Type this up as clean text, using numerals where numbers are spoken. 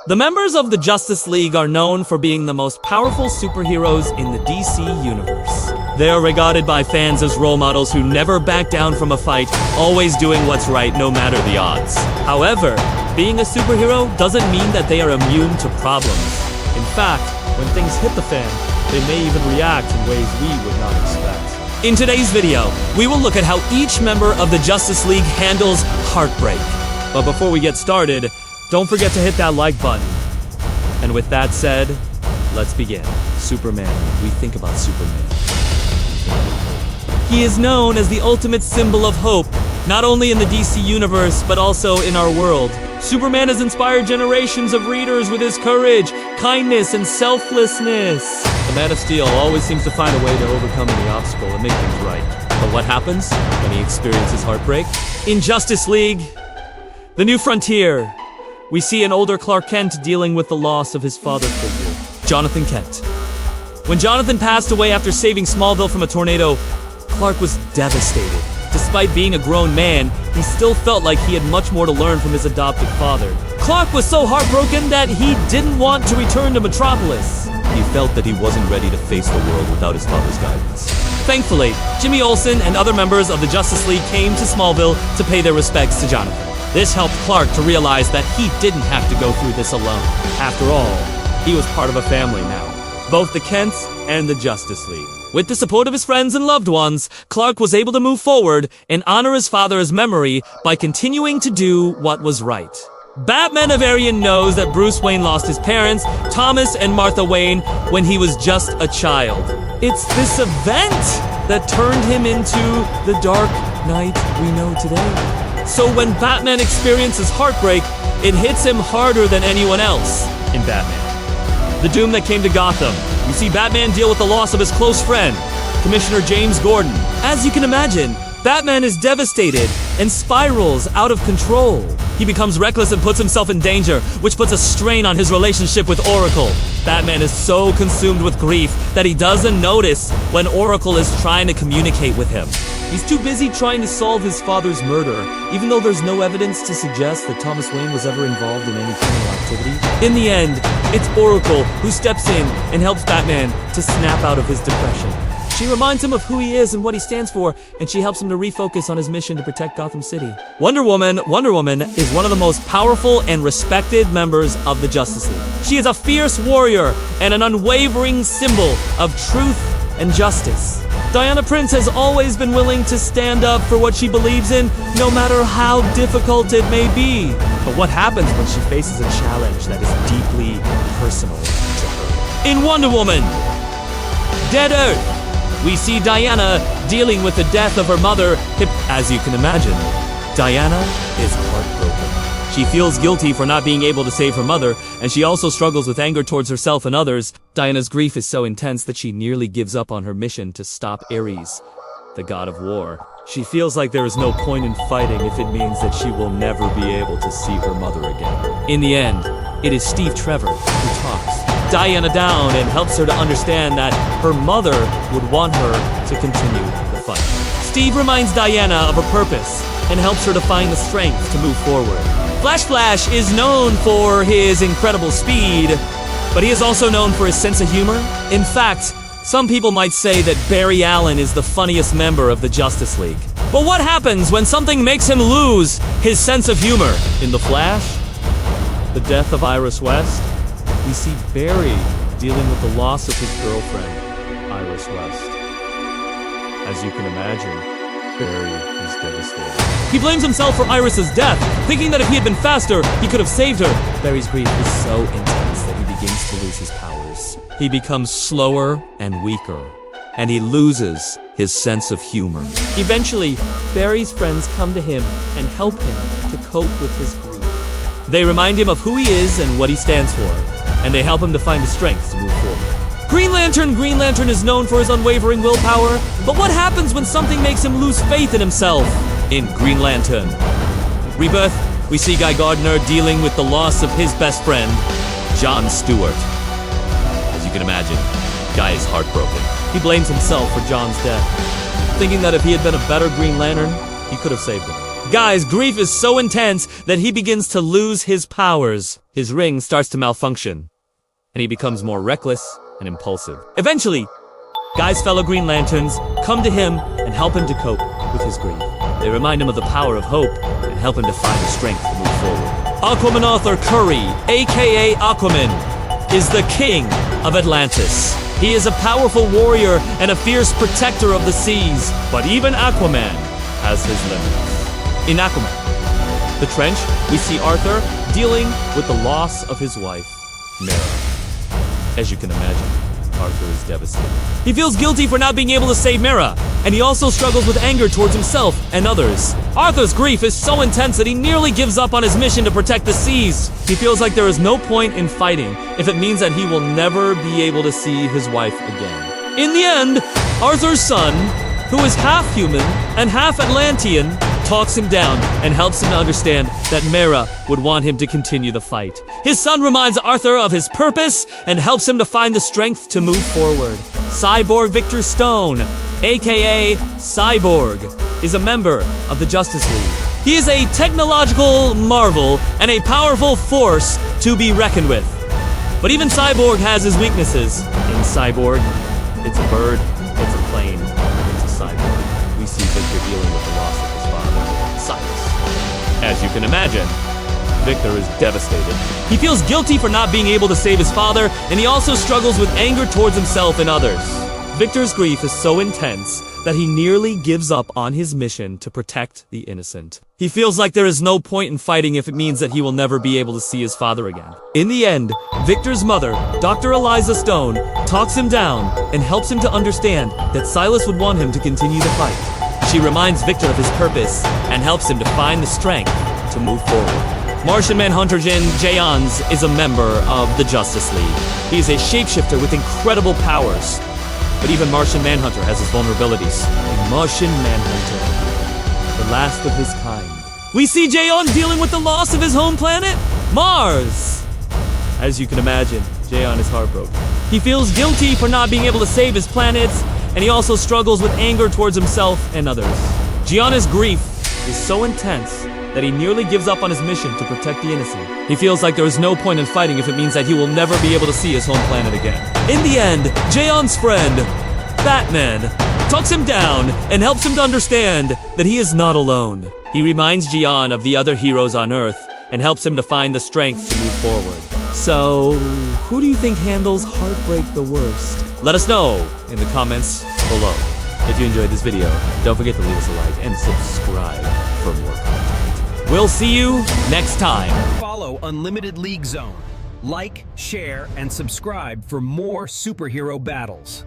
The members of the Justice League are known for being the most powerful superheroes in the DC universe. They are regarded by fans as role models who never back down from a fight, always doing what's right no matter the odds. However, being a superhero doesn't mean that they are immune to problems. In fact, when things hit the fan, they may even react in ways we would not expect. In today's video, we will look at how each member of the Justice League handles heartbreak. But before we get started, don't forget to hit that like button. And with that said, let's begin. Superman. We think about Superman. He is known as the ultimate symbol of hope, not only in the DC universe, but also in our world. Superman has inspired generations of readers with his courage, kindness, and selflessness. The Man of Steel always seems to find a way to overcome any obstacle and make things right. But what happens when he experiences heartbreak? In Justice League, The New Frontier, we see an older Clark Kent dealing with the loss of his father figure, Jonathan Kent. When Jonathan passed away after saving Smallville from a tornado, Clark was devastated. Despite being a grown man, he still felt like he had much more to learn from his adopted father. Clark was so heartbroken that he didn't want to return to Metropolis. He felt that he wasn't ready to face the world without his father's guidance. Thankfully, Jimmy Olsen and other members of the Justice League came to Smallville to pay their respects to Jonathan. This helped Clark to realize that he didn't have to go through this alone. After all, he was part of a family now, both the Kents and the Justice League. With the support of his friends and loved ones, Clark was able to move forward and honor his father's memory by continuing to do what was right. Batman of Arian knows that Bruce Wayne lost his parents, Thomas and Martha Wayne, when he was just a child. It's this event that turned him into the Dark Knight we know today. So when Batman experiences heartbreak, it hits him harder than anyone else in Batman. The doom that came to Gotham. You see Batman deal with the loss of his close friend, Commissioner James Gordon. As you can imagine, Batman is devastated and spirals out of control. He becomes reckless and puts himself in danger, which puts a strain on his relationship with Oracle. Batman is so consumed with grief that he doesn't notice when Oracle is trying to communicate with him. He's too busy trying to solve his father's murder, even though there's no evidence to suggest that Thomas Wayne was ever involved in any criminal activity. In the end, it's Oracle who steps in and helps Batman to snap out of his depression. She reminds him of who he is and what he stands for, and she helps him to refocus on his mission to protect Gotham City. Wonder Woman is one of the most powerful and respected members of the Justice League. She is a fierce warrior and an unwavering symbol of truth and justice. Diana Prince has always been willing to stand up for what she believes in, no matter how difficult it may be. But what happens when she faces a challenge that is deeply personal to her? In Wonder Woman, Dead Earth, we see Diana dealing with the death of her mother. As you can imagine, Diana is heartbroken. She feels guilty for not being able to save her mother, and she also struggles with anger towards herself and others. Diana's grief is so intense that she nearly gives up on her mission to stop Ares, the god of war. She feels like there is no point in fighting if it means that she will never be able to see her mother again. In the end, it is Steve Trevor who talks Diana down and helps her to understand that her mother would want her to continue the fight. Steve reminds Diana of her purpose and helps her to find the strength to move forward. Flash is known for his incredible speed, but he is also known for his sense of humor. In fact, some people might say that Barry Allen is the funniest member of the Justice League. But what happens when something makes him lose his sense of humor? In The Flash, the death of Iris West, we see Barry dealing with the loss of his girlfriend, Iris West. As you can imagine, Barry is devastated. He blames himself for Iris's death, thinking that if he had been faster, he could have saved her. Barry's grief is so intense that he begins to lose his powers. He becomes slower and weaker, and he loses his sense of humor. Eventually, Barry's friends come to him and help him to cope with his grief. They remind him of who he is and what he stands for, and they help him to find the strength to move forward. Green Lantern is known for his unwavering willpower, but what happens when something makes him lose faith in himself? In Green Lantern Rebirth, we see Guy Gardner dealing with the loss of his best friend, John Stewart. As you can imagine, Guy is heartbroken. He blames himself for John's death, thinking that if he had been a better Green Lantern, he could have saved him. Guys, grief is so intense that he begins to lose his powers. His ring starts to malfunction, and he becomes more reckless and impulsive. Eventually, Guy's fellow Green Lanterns come to him and help him to cope with his grief. They remind him of the power of hope and help him to find the strength to move forward. Aquaman author Curry, aka Aquaman, is the king of Atlantis. He is a powerful warrior and a fierce protector of the seas, but even Aquaman has his limits. In Aquaman, the Trench, we see Arthur dealing with the loss of his wife, Mera. As you can imagine, Arthur is devastated. He feels guilty for not being able to save Mera, and he also struggles with anger towards himself and others. Arthur's grief is so intense that he nearly gives up on his mission to protect the seas. He feels like there is no point in fighting if it means that he will never be able to see his wife again. In the end, Arthur's son, who is half human and half Atlantean, talks him down and helps him to understand that Mera would want him to continue the fight. His son reminds Arthur of his purpose and helps him to find the strength to move forward. Cyborg Victor Stone, aka Cyborg, is a member of the Justice League. He is a technological marvel and a powerful force to be reckoned with. But even Cyborg has his weaknesses. In Cyborg, it's a bird, it's a plane, it's a cyborg. We see Victor dealing with the loss of his father, Silas. As you can imagine, Victor is devastated. He feels guilty for not being able to save his father, and he also struggles with anger towards himself and others. Victor's grief is so intense that he nearly gives up on his mission to protect the innocent. He feels like there is no point in fighting if it means that he will never be able to see his father again. In the end, Victor's mother, Dr. Eliza Stone, talks him down and helps him to understand that Silas would want him to continue the fight. She reminds Victor of his purpose and helps him to find the strength to move forward. Martian Manhunter Jayans is a member of the Justice League. He is a shapeshifter with incredible powers. But even Martian Manhunter has his vulnerabilities. In Martian Manhunter, the last of his kind, we see Jayon dealing with the loss of his home planet, Mars. As you can imagine, Jayon is heartbroken. He feels guilty for not being able to save his planets, and he also struggles with anger towards himself and others. Gianna's grief is so intense that he nearly gives up on his mission to protect the innocent. He feels like there is no point in fighting if it means that he will never be able to see his home planet again. In the end, Jayon's friend, Batman, talks him down and helps him to understand that he is not alone. He reminds Jayon of the other heroes on Earth and helps him to find the strength to move forward. So, who do you think handles Heartbreak the worst? Let us know in the comments below. If you enjoyed this video, don't forget to leave us a like and subscribe for more content. We'll see you next time. Follow Unlimited League Zone. Like, share, and subscribe for more superhero battles.